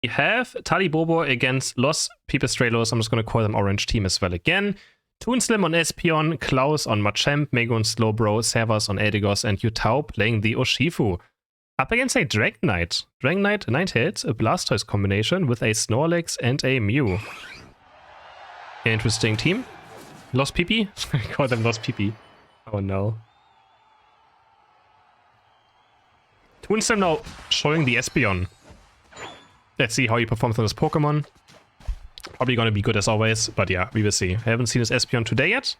We have Talibobo against Los Pipistrelos. I'm just going to call them Orange Team as well again. Toonslim on Espion, Klaus on Machamp, Mego on Slowbro, Servas on Eldegoss, and Yutao playing the Urshifu. Up against a Dragonite. Dragonite, 9 hits, a Blastoise combination with a Snorlax and a Mew. Interesting team. Lost Pipi? I call them Lost Pipi. Oh no. Toonslim now showing the Espion. Let's see how he performs on this Pokemon. Probably going to be good as always, but yeah, we will see. I haven't seen his Espion today yet,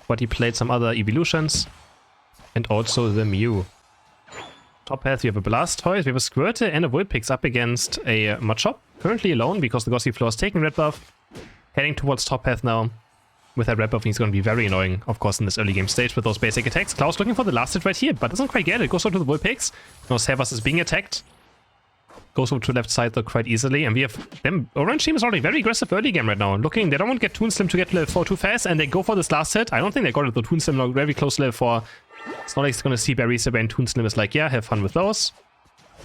but he played some other evolutions. And also the Mew. Top path, we have a Blastoise, we have a Squirtle and a Vulpix up against a Machop. Currently alone because the Gossifleur is taking red buff. Heading towards top path now. With that red buff, he's going to be very annoying, of course, in this early game stage with those basic attacks. Klaus looking for the last hit right here, but doesn't quite get it. Goes over to the Vulpix. Now Servas is being attacked. Goes over to left side though quite easily, and we have them. Orange team is already very aggressive early game right now. Looking, they don't want to get Toonslim to get level 4 too fast, and they go for this last hit. I don't think they got it though. Toonslim now very close to level 4. Snorlax is going to see Berries away, and Toonslim is like, yeah, have fun with those.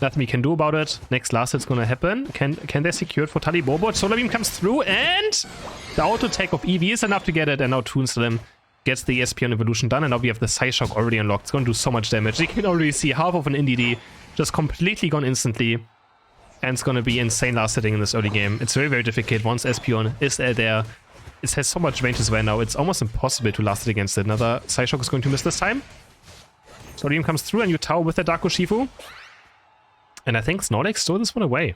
Nothing we can do about it. Next last hit's going to happen. Can they secure it for Talibobo? Solar Beam comes through, and the auto attack of Eevee is enough to get it, and now Toonslim gets the Espion evolution done, and now we have the Psyshock already unlocked. It's going to do so much damage. You can already see half of an NDD just completely gone instantly. And it's going to be insane last hitting in this early game. It's very, very difficult once Espion is there. It has so much range as well now. It's almost impossible to last hit against it. Another Psyshock is going to miss this time. Sodium comes through, and Yutao with the Dark Urshifu. And I think Snorlax stole this one away.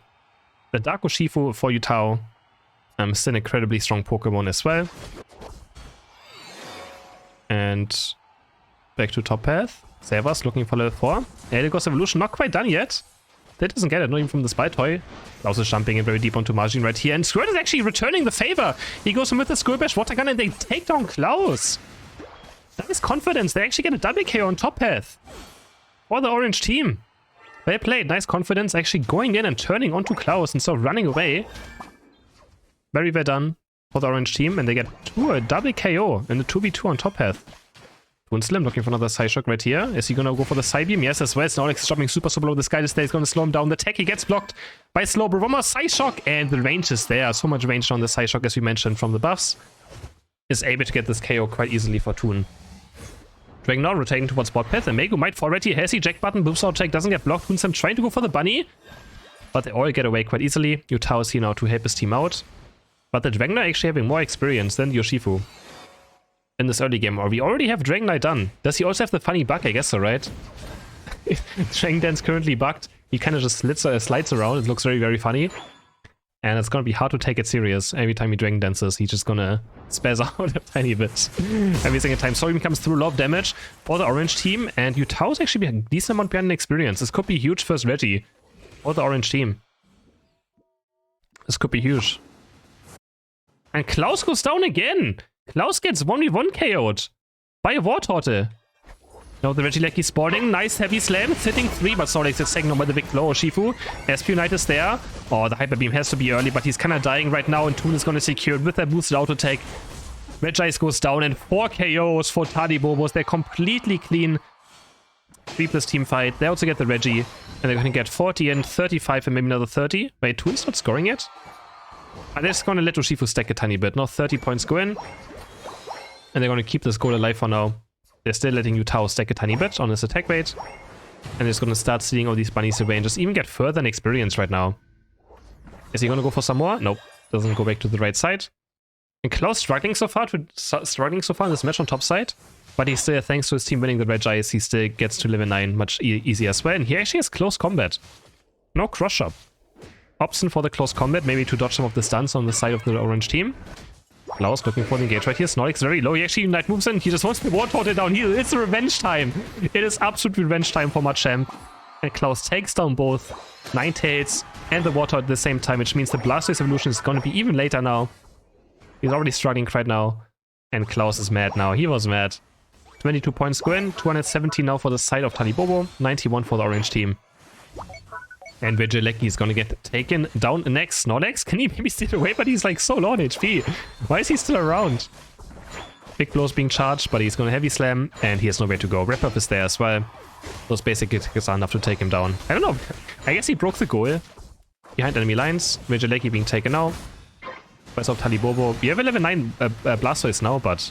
The Dark Urshifu for Yutao. Still an incredibly strong Pokemon as well. And back to top path. Servas looking for level 4. Eldegoss evolution not quite done yet. That doesn't get it, not even from the Spy Toy. Klaus is jumping in very deep onto Margin right here. And Squirt is actually returning the favor. He goes in with the Skull Bash Water Gun, and they take down Klaus. Nice confidence. They actually get a double KO on top path. For the orange team. Well played. Nice confidence. Actually going in and turning onto Klaus and so running away. Very well done for the orange team. And they get a double KO in the 2v2 on top path. Toonslim looking for another Psyshock right here. Is he gonna go for the Psybeam? Yes, as well. Snorlax is dropping super below the sky display. Is gonna slow him down. The tech, he gets blocked by Slowbro. One more Psyshock, and the range is there. So much range on the Psyshock, as we mentioned, from the buffs. Is able to get this KO quite easily for Toon. Dragonite rotating towards bot path, and Mego might fall right here. Has he Jack button? Boops out check, doesn't get blocked. Toonslim trying to go for the bunny, but they all get away quite easily. Yutao is here now to help his team out. But the Dragonite actually having more experience than Urshifu in this early game, or we already have Dragonite done. Does he also have the funny bug? I guess so, right? Dragon Dance currently bugged. He kind of just slides around. It looks very, very funny. And it's going to be hard to take it serious. Every time he Dragon Dances, he's just going to spaz out a tiny bit. Every single time. Soybeam comes through, a lot of damage for the orange team. And Yutao is actually a decent amount behind in experience. This could be huge first Reggie for the orange team. This could be huge. And Klaus goes down again. Klaus gets 1v1 KO'd by a Wartortle. Now the Regieleki spawning. Nice heavy slam. Hitting 3, but Snorlax is taken on by the big blow. Urshifu. Espionite is there. Oh, the Hyper Beam has to be early, but he's kind of dying right now, and Toon is going to secure it with that boosted auto attack. Regice goes down, and 4 KOs for Talibobos. They're completely clean. 3+ team fight. They also get the Reggie, and they're going to get 40 and 35 and maybe another 30. Wait, Toon's not scoring yet? They're just going to let Urshifu stack a tiny bit. Now 30 points go in. And they're going to keep this goal alive for now. They're still letting Yutao stack a tiny bit on his attack rate. And they're just going to start stealing all these bunnies away and just even get further in experience right now. Is he going to go for some more? Nope. Doesn't go back to the right side. And Klaus struggling so far in this match on top side. But he's still, thanks to his team winning the Regice, he still gets to level 9 much easier as well. And he actually has close combat. No cross up. Option for the close combat, maybe to dodge some of the stuns on the side of the orange team. Klaus looking for the engage right here. Snorlax very low. He actually Unite moves in. He just wants the Wartortle down here. It's revenge time. It is absolute revenge time for Machamp. And Klaus takes down both Ninetales and the Wartortle at the same time, which means the Blastoise evolution is going to be even later now. He's already struggling right now. And Klaus is mad now. He was mad. 22 points go in. 270 now for the side of Talibobo. 91 for the orange team. And Regieleki is gonna get taken down next. Snorlax, can he maybe steal away? But he's like so low on HP. Why is he still around? Big blows being charged, but he's gonna heavy slam, and he has nowhere to go. Wrap up is there as well. Those basic attacks are enough to take him down. I don't know. I guess he broke the goal. behind enemy lines. Regieleki being taken now. Where's up Talibobo? We have a level 9 Blastoise now, but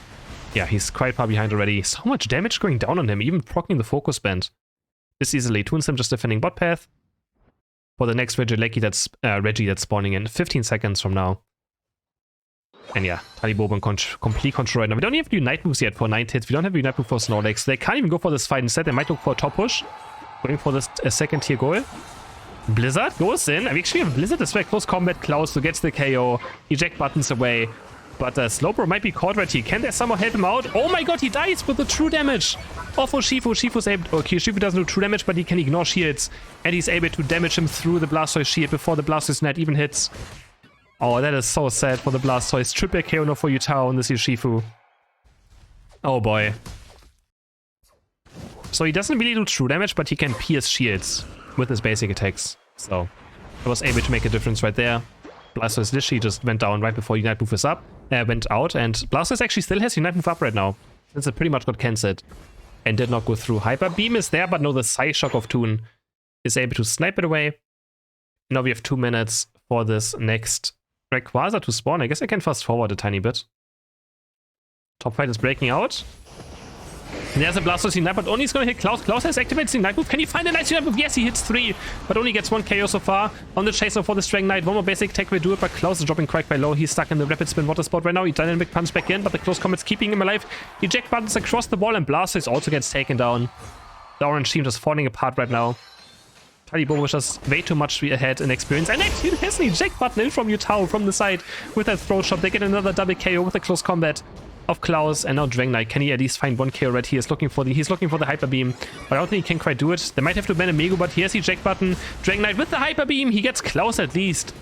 yeah, he's quite far behind already. So much damage going down on him, even proccing the focus band. This easily. Toonslim just defending bot path. For the next Regieleki that's Reggie that's spawning in 15 seconds from now. And yeah, Talibobo in complete control right now. We don't even have Unite moves yet for 9 hits. We don't have Unite move for Snorlax. They can't even go for this fight. Instead, they might look for a top push. Going for this second tier goal. Blizzard goes in. We actually have Blizzard as well. Close combat. Klaus who gets the KO. Eject buttons away. But Slowbro might be caught right here. Can they somehow help him out? Oh my god, he dies with the true damage. Off for Shifu. Shifu's able... Okay, Shifu doesn't do true damage, but he can ignore shields. And he's able to damage him through the Blastoise shield before the Blastoise net even hits. Oh, that is so sad for the Blastoise. Triple KO now for Yutao on this Shifu. Oh boy. So he doesn't really do true damage, but he can pierce shields with his basic attacks. So I was able to make a difference right there. Blastoise literally just went down right before Unite move is up. Went out, and Blastoise actually still has Unite move up right now, since it pretty much got cancelled and did not go through. Hyper Beam is there, but no, the Psyshock of Toon is able to snipe it away. Now we have 2 minutes for this next Rayquaza to spawn. I guess I can fast forward a tiny bit. Top fight is breaking out. And there's a Blastoise Unite, but only is going to hit Klaus. Klaus has activated the Unite move. Can he find a nice Unite move? Yes, he hits 3, but only gets 1 KO so far. On the chase now for the Strength Knight. One more basic attack will do it, but Klaus is dropping quite low. He's stuck in the Rapid Spin water spot right now. He dynamic punch back in, but the close combat's keeping him alive. Eject buttons across the wall, and Blastoise also gets taken down. The orange team just falling apart right now. Talibobo was just way too much ahead in experience. And actually there's an eject button in from Yutao from the side with that throw shot. They get another double KO with a close combat of Klaus, and now Dragon Knight. Can he at least find 1 KO right here? He's looking for the Hyper Beam, but I don't think he can quite do it. They might have to ban a Mego, but here's the eject button. Dragon Knight with the Hyper Beam. He gets Klaus at least.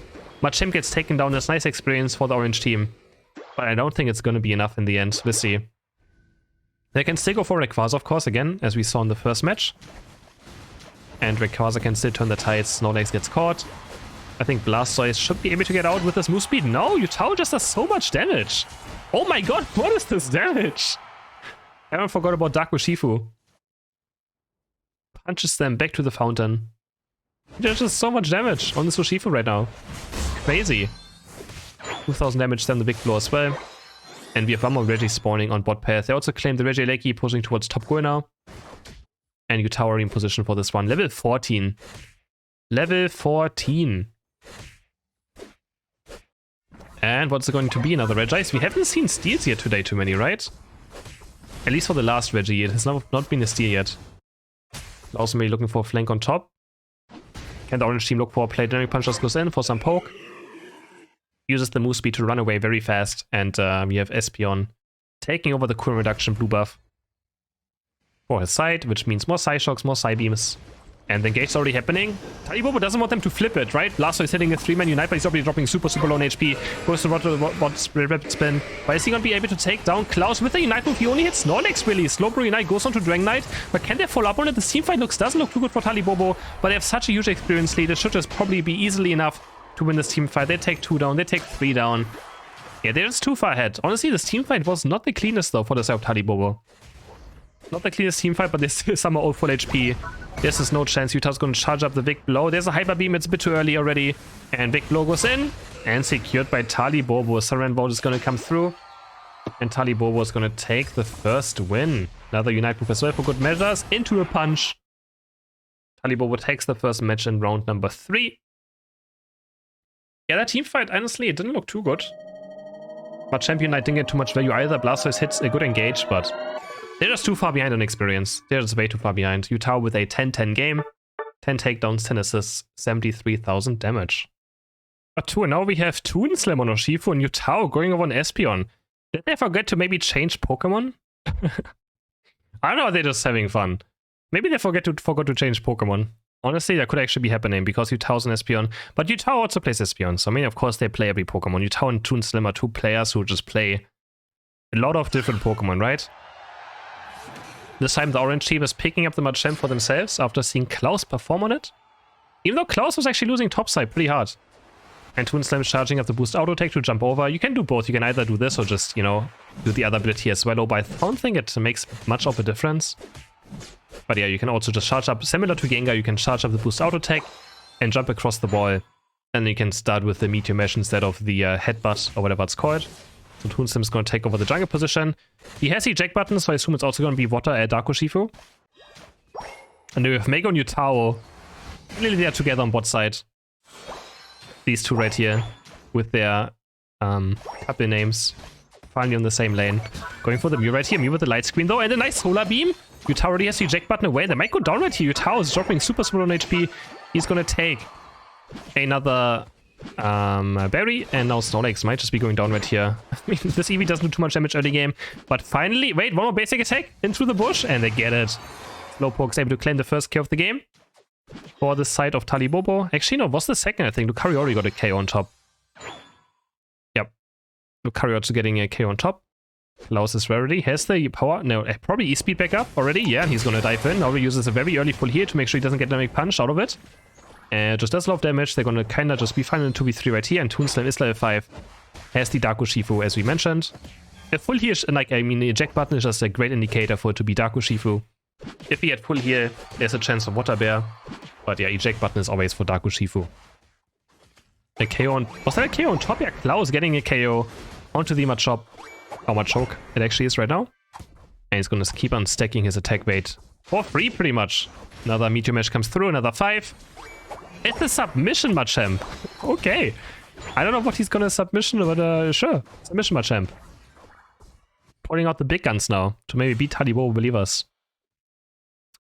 Machamp gets taken down. That's nice experience for the orange team, but I don't think it's going to be enough in the end. We'll see. They can still go for Rayquaza, of course, again, as we saw in the first match. And Rayquaza can still turn the tides. Snorlax gets caught. I think Blastoise should be able to get out with his move speed. No, Yutao just does so much damage. Oh my god, what is this damage? Everyone forgot about Dark Shifu. Punches them back to the fountain. There's just so much damage on this Shifu right now. Crazy. 2000 damage, then the big blow as well. And we have one more Reggie spawning on bot path. They also claim the Regieleki pushing towards top goal now. And Yutao are in position for this one. Level 14. Level 14. And what's it going to be? Another Regice? We haven't seen steals yet today too many, right? At least for the last Reggie, it has not been a steal yet. Also maybe looking for a flank on top. Can the orange team look for a play? Dynamic Punch just goes in for some poke. Uses the move speed to run away very fast. And we have Espeon taking over the Cooldown Reduction blue buff for his side, which means more Psyshocks, more Psybeams. And the engage's already happening. Talibobo doesn't want them to flip it, right? Blastoise is hitting a 3-man Unite, but he's already dropping super low on HP. Goes to Rapid Spin. But is he going to be able to take down Klaus with the Unite move? He only hits Snorlax, really. Slowbro Unite goes on to Dragon Knight. But can they follow up on it? The team fight doesn't look too good for Talibobo, but they have such a huge experience lead. It should just probably be easily enough to win this team fight. They take 2 down, they take 3 down. Yeah, they're just too far ahead. Honestly, this team fight was not the cleanest, though, for the side of Talibobo. Not the cleanest team fight, but they're still somehow all full HP. There's no chance Yutao's going to charge up the Big Blow. There's a Hyper Beam, it's a bit too early already. And Big Blow goes in. And secured by Talibobo. Surrender Vote is going to come through. And Talibobo is going to take the first win. Another Unite move as well for good measures. Into a punch. Talibobo takes the first match in round number 3. Yeah, that team fight, honestly, it didn't look too good. But Champion Knight didn't get too much value either. Blastoise hits a good engage, but they're just too far behind on experience. They're just way too far behind. Yutao with a 10-10 game. 10 takedowns, 10 assists, 73,000 damage. But now we have Toonslim on Urshifu and Yutao going over on Espeon. Did they forget to maybe change Pokemon? I don't know, they're just having fun. Maybe they forgot to change Pokemon. Honestly, that could actually be happening because Yutao's an Espeon. But Yutao also plays Espeon. So I mean, of course, they play every Pokemon. Yutao and Toonslim are 2 players who just play a lot of different Pokemon, right? This time the orange team is picking up the Machamp for themselves after seeing Klaus perform on it. Even though Klaus was actually losing topside pretty hard. And Toonslim is charging up the boost auto tech to jump over. You can do both. You can either do this or just, you know, do the other ability as well. But I don't think it makes much of a difference. But yeah, you can also just charge up, similar to Gengar, you can charge up the boost auto tech and jump across the wall And you can start with the Meteor Mesh instead of the headbutt or whatever it's called. So Toonslim is going to take over the jungle position. He has the eject button, so I assume it's also going to be Water at Darko Shifu. And then we have Mego and Yutao. Really they are together on bot side. These two right here with their couple names. Finally on the same lane. Going for the Mew right here. Mew with the light screen though, and a nice solar beam. Yutao already has the eject button away. They might go down right here. Yutao is dropping super small on HP. He's going to take another berry, and now Snorlax might just be going down right here. I mean, this Eevee doesn't do too much damage early game, but finally, wait, one more basic attack into the bush, and they get it. Slowpoke's able to claim the first kill of the game for the side of Talibobo. Actually, no, was the second, I think. Lucario already got a KO on top. Yep. Lucario also getting a KO on top. Klaus is rarity. Has the power? No, probably E-speed back up already. Yeah, and he's going to dive in. Now he uses a very early full heal to make sure he doesn't get dynamic punch out of it. And just does a lot of damage. They're going to kind of just be fine in 2v3 right here. And Toonslim is level 5. Has the Darko Shifu, as we mentioned. A full heal, like, I mean, the eject button is just a great indicator for it to be Darko Shifu. If he had full heal, there's a chance of Water Bear. But yeah, eject button is always for Darko Shifu. A KO on... Was that a KO on top? Yeah, Klaus getting a KO onto the Machop. How much choke it actually is right now. And he's going to keep on stacking his attack weight for free, pretty much. Another Meteor Mesh comes through, another 5. It's a submission Machamp. Okay. I don't know what he's gonna submission, but sure. Submission Machamp. Pulling out the big guns now to maybe beat Talibobo believers.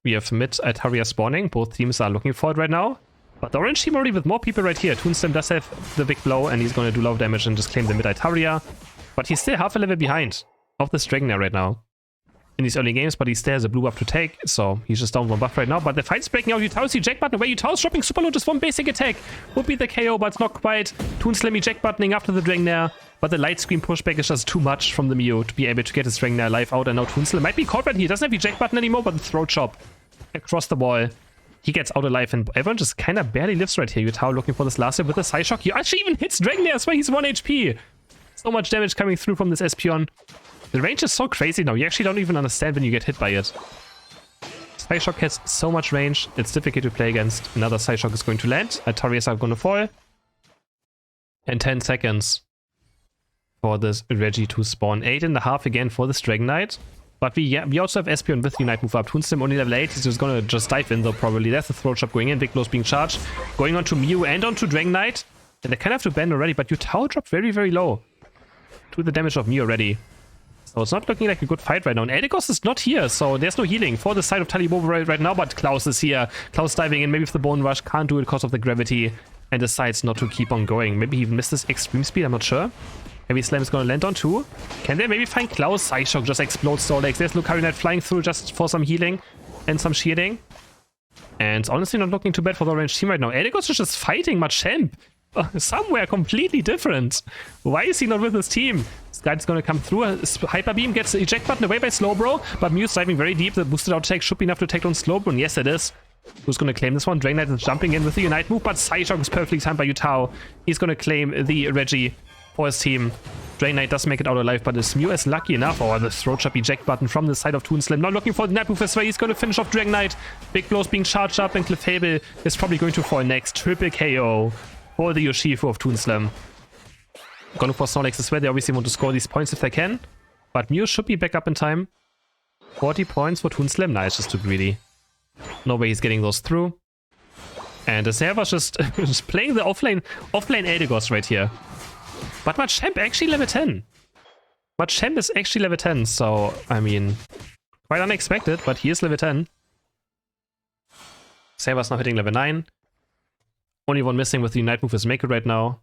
We have mid Altaria spawning. Both teams are looking for it right now. But the orange team already with more people right here. Toonslim does have the big blow and he's gonna do a lot of damage and just claim the mid Altaria. But he's still half a level behind of this Dragonair right now. In these early games, but he still has a blue buff to take, so he's just down one buff right now. But the fight's breaking out. Yutao's eject button away. Yutao's dropping super low, just one basic attack. Would be the KO, but it's not quite. Toonslim eject buttoning after the Dragonair, but the light screen pushback is just too much from the Mew to be able to get his Dragonair alive out. And now Toonslim might be caught right here. He doesn't have eject button anymore, but the throat chop across the wall. He gets out alive, and everyone just kind of barely lives right here. Yutao looking for this last hit with a Psy Shock. He actually even hits Dragonair as well. He's 1 HP. So much damage coming through from this Espeon. The range is so crazy now, you actually don't even understand when you get hit by it. Psyshock has so much range, it's difficult to play against. Another Psyshock is going to land, Altarias are going to fall. And 10 seconds for this Reggie to spawn. 8.5 again for this Dragonite. But we also have Espeon with Unite move up. Toonslim only level 8, he's just going to just dive in though probably. There's the throat chop going in, big blows being charged. Going on to Mew and on to Dragonite. And they kind of have to bend already, but Yutao dropped very, very low. To the damage of Mew already. So it's not looking like a good fight right now. And Eldegoss is not here, so there's no healing for the side of Talibobo right now, but Klaus is here. Klaus diving in, maybe with the Bone Rush, can't do it because of the gravity, and decides not to keep on going. Maybe he missed his extreme speed, I'm not sure. Heavy Slam is going to land on 2. Can they maybe find Klaus? Psyshock just explodes Snorlax. There's Lucario Knight flying through just for some healing and some shielding. And honestly not looking too bad for the orange team right now. Eldegoss is just fighting Machamp. Somewhere completely different. Why is he not with his team? Sky's gonna come through. Hyper Beam gets the eject button away by Slowbro, but Mew's diving very deep. The boosted out attack should be enough to take down Slowbro, and yes it is. Who's gonna claim this one? Dragonite is jumping in with the Unite move, but Psyshock is perfectly timed by Yutao. He's gonna claim the Reggie for his team. Dragonite does make it out alive, but is Mew is lucky enough. Oh, the throat chop eject button from the side of Toonslim. Now looking for the Night move as well. He's gonna finish off Dragonite. Big blows being charged up, and Clefable is probably going to fall next. Triple KO. For the Yoshifu of Toonslim. Going for Snorlax as well. They obviously want to score these points if they can. But Mew should be back up in time. 40 points for Toonslim. Nice, just too greedy. No way he's getting those through. And the Server's just playing the offlane Eldegoss right here. But Machamp actually level 10. Machamp is actually level 10, so, I mean, quite unexpected, but he is level 10. Server's now hitting level 9. Only one missing with the Unite move is Mako right now.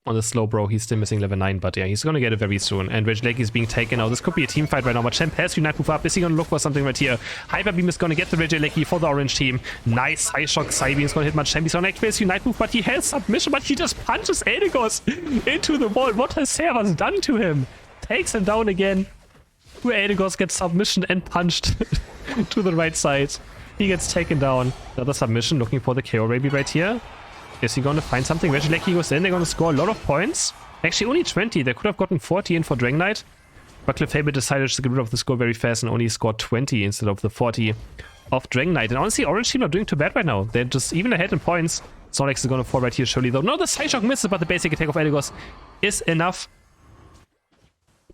On the Slowbro, he's still missing level 9, but yeah, he's gonna get it very soon. And Regieleki is being taken now. This could be a team fight right now. Machamp has Unite move up. Is he gonna look for something right here? Hyper Beam is gonna get the Regieleki for the orange team. Nice Psyshock. Psybeam is gonna hit Machamp. He's gonna activate his Unite move, but he has submission, but he just punches Eldegoss into the wall. What has Servas done to him? Takes him down again. Eldegoss gets submission and punched to the right side. He gets taken down. Another submission, looking for the KO maybe right here. Is he going to find something? Regieleki goes in. They're going to score a lot of points. Actually, only 20. They could have gotten 40 in for Dragonite. But Clefable decided to get rid of the score very fast and only scored 20 instead of the 40 of Dragonite. And honestly, Orange team are doing too bad right now. They're just even ahead in points. Snorlax is going to fall right here, surely, though. No, the Psyshock misses, but the basic attack of Eldegoss is enough.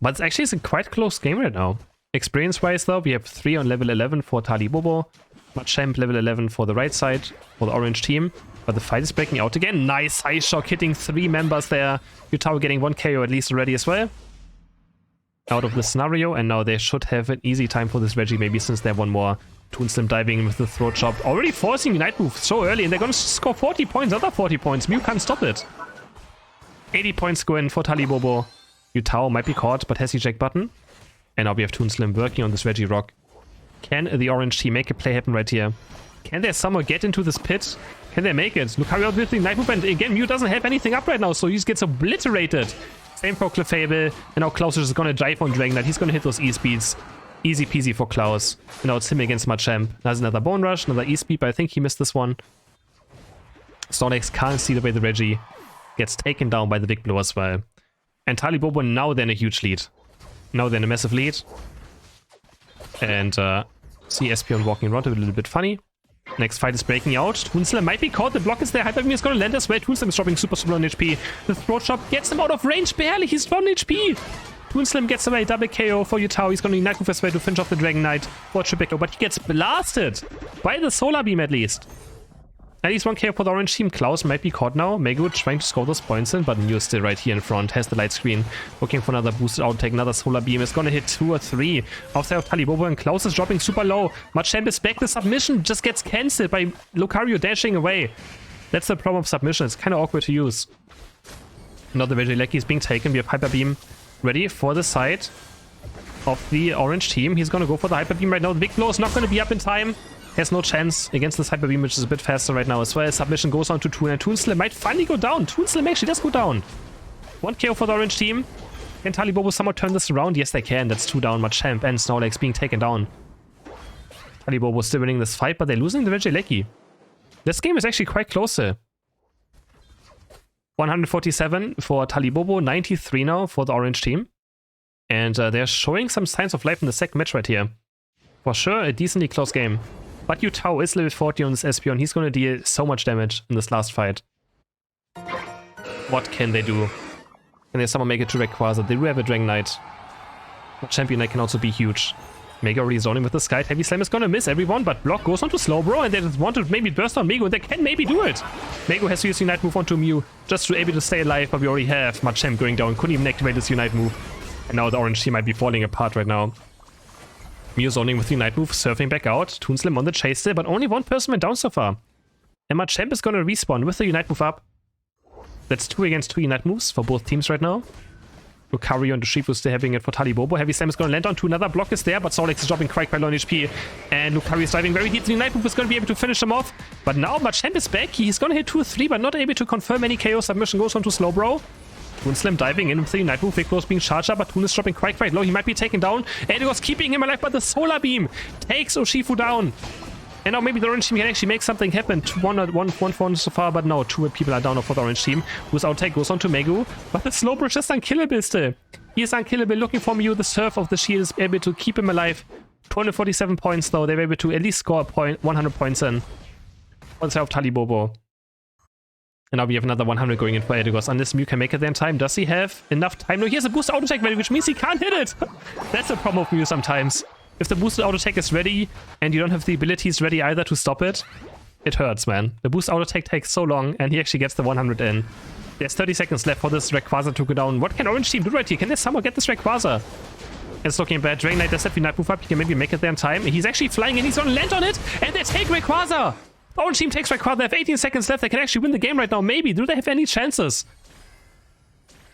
But it's actually a quite close game right now. Experience-wise, though, we have 3 on level 11 for Talibobo. Machamp level 11 for the right side, for the orange team. But the fight is breaking out again. Nice Psyshock hitting 3 members there. Yutao getting 1 KO at least already as well. Out of the scenario, and now they should have an easy time for this Reggie, maybe since they have one more. Toonslim diving in with the throat chop. Already forcing Unite move so early, and they're going to score 40 points, other 40 points. Mew can't stop it. 80 points go in for Talibobo. Yutao might be caught, but has the eject button. And now we have Toonslim working on this Reggie Rock. Can the orange team make a play happen right here? Can they somehow get into this pit? Can they make it? Lucario out with the Night Move, and again, Mew doesn't have anything up right now, so he just gets obliterated. Same for Clefable, and now Klaus is going to dive on Dragonite. He's going to hit those E-speeds. Easy peasy for Klaus. And now it's him against Machamp. There's another Bone Rush, another E-speed, but I think he missed this one. Snorlax can't see the way the Reggie gets taken down by the Big Blow as well. And Talibobo now they're in a huge lead. Now they're in a massive lead. And see Espeon walking around a little bit funny. Next fight is breaking out. Toonslim might be caught. The block is there. Hyper Beam is going to land as well. Toonslim is dropping super low on HP. The throat chop gets him out of range barely. He's 1 HP. Toonslim gets away. Double KO for Yutao. He's going to Unite Move as well to finish off the Dragon Knight for triple KO. But he gets blasted by the Solar Beam at least. At least 1 KO for the orange team. Klaus might be caught now. Megu trying to score those points in, but Mew is still right here in front. Has the light screen. Looking for another boosted outtake. Another Solar Beam. Is going to hit 2 or 3. Outside of Talibobo, and Klaus is dropping super low. Machamp is back. The submission just gets cancelled by Lucario dashing away. That's the problem of submission. It's kind of awkward to use. Now the Regieleki is being taken. We have Hyper Beam ready for the side of the orange team. He's going to go for the Hyper Beam right now. The Big Blow is not going to be up in time. Has no chance against this Hyper Beam, which is a bit faster right now as well. Submission goes on to Toon, and Toonslim might finally go down. Toonslim actually does go down. 1 KO for the orange team. Can Talibobo somehow turn this around? Yes, they can. That's 2 down. Machamp and Snorlax being taken down. Talibobo still winning this fight, but they're losing the Regieleki. This game is actually quite close here. 147 for Talibobo, 93 now for the orange team. And they're showing some signs of life in the second match right here. For sure, a decently close game. But Yutao is level 40 on this Espeon. He's going to deal so much damage in this last fight. What can they do? Can they somehow make it to Rayquaza? They do have a Dragon Knight. Champion Knight can also be huge. Mega already zoning with the Sky. Heavy Slam is going to miss everyone, but block goes on to Slowbro, and they just want to maybe burst on Mego, and they can maybe do it. Mego has to use Unite Move onto Mew just to be able to stay alive, but we already have Machamp going down. Couldn't even activate this Unite Move. And now the orange team might be falling apart right now. Mew zoning with the Unite Move, surfing back out. Toonslim on the chase still, but only 1 person went down so far. And Machamp is going to respawn with the Unite Move up. That's 2 against 2 Unite Moves for both teams right now. Lucario and the Shifu still having it for Talibobo. Heavy Slam is going to land onto another block is there, but Snorlax is dropping quite low on HP. And Lucario is diving very deep. The Unite Move is going to be able to finish him off. But now Machamp is back. He's going to hit 2 or 3, but not able to confirm any KO. Submission goes on to Slowbro. Toonslim diving in with the Unite Move. Big Blow's being charged up, but Toon is dropping quite low. He might be taken down. Eldegoss keeping him alive, but the Solar Beam takes Urshifu down. And now maybe the orange team can actually make something happen. 1 so far, but no, 2 people are down for the orange team. Whose outtake goes on to Megu. But the Slowbro is just unkillable still. He is unkillable. Looking for Mew. The Surf of the Shield is able to keep him alive. 247 points though. They were able to at least score 100 points in. On side of Talibobo. And now we have another 100 going in for Eldegoss. Unless Mew can make it there in time. Does he have enough time? No, he has a boosted auto attack ready, which means he can't hit it. That's the problem of Mew sometimes. If the boosted auto attack is ready, and you don't have the abilities ready either to stop it, it hurts, man. The boost auto attack takes so long, and he actually gets the 100 in. There's 30 seconds left for this Rayquaza to go down. What can orange team do right here? Can they somehow get this Rayquaza? It's looking bad. Dragon Knight does have Unite Move up. He can maybe make it there in time. He's actually flying in. He's going to land on it, and they take Rayquaza. The orange team takes Rayquaza. They have 18 seconds left. They can actually win the game right now. Maybe. Do they have any chances?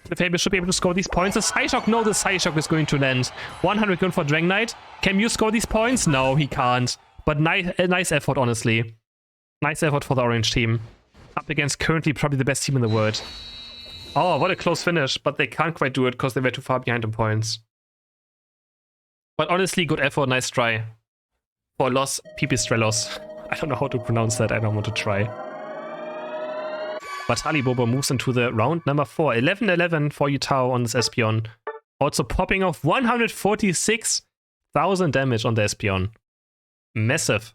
The Fable should be able to score these points. The Psyshock, no, the Psyshock is going to land. 100 going for Dragon Knight. Can Mew score these points? No, he can't. But nice effort, honestly. Nice effort for the orange team. Up against currently probably the best team in the world. Oh, what a close finish. But they can't quite do it because they were too far behind in points. But honestly, good effort. Nice try. For Los Pipistrelos. I don't know how to pronounce that. I don't want to try. But Talibobo moves into the round number 4. 11-11 for Yutao on this Espeon. Also popping off 146,000 damage on the Espeon. Massive.